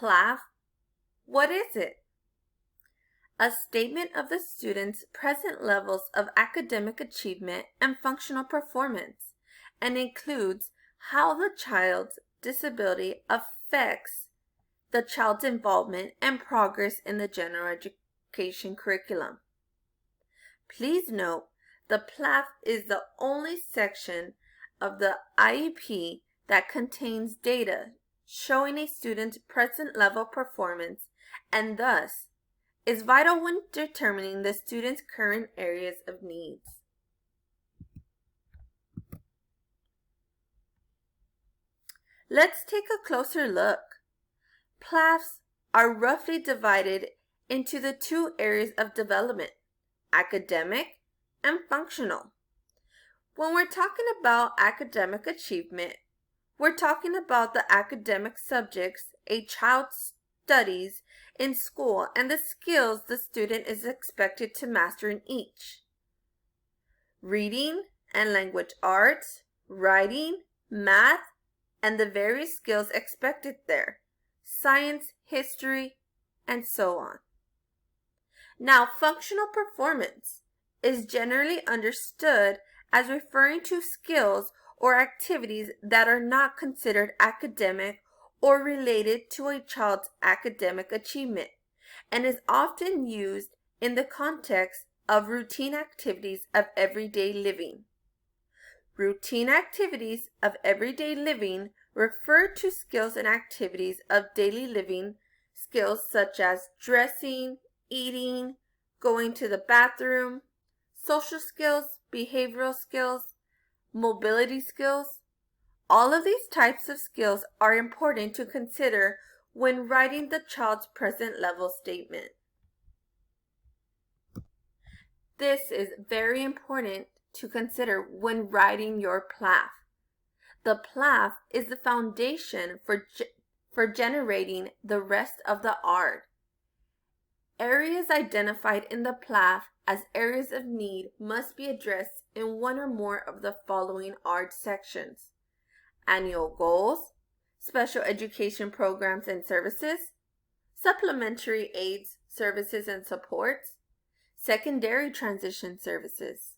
Plaafp, what is it? A statement of the student's present levels of academic achievement and functional performance, and includes how the child's disability affects the child's involvement and progress in the general education curriculum. Please note, the Plaafp is the only section of the IEP that contains data showing a student's present level performance and thus is vital when determining the student's current areas of needs. Let's take a closer look. Plaafs are roughly divided into the two areas of development, academic and functional. When we're talking about academic achievement, we're talking about the academic subjects a child studies in school and the skills the student is expected to master in each. Reading and language arts, writing, math, and the various skills expected there, science, history, and so on. Now, functional performance is generally understood as referring to skills or activities that are not considered academic or related to a child's academic achievement, and is often used in the context of routine activities of everyday living. Routine activities of everyday living refer to skills and activities of daily living, skills such as dressing, eating, going to the bathroom, social skills, behavioral skills, mobility skills. All of these types of skills are important to consider when writing the child's present level statement. This is very important to consider when writing your Plaafp. The Plaafp is the foundation for generating the rest of the art. Areas identified in the Plaafp as areas of need must be addressed in one or more of the following art sections: annual goals, special education programs and services, supplementary aids, services and supports, secondary transition services,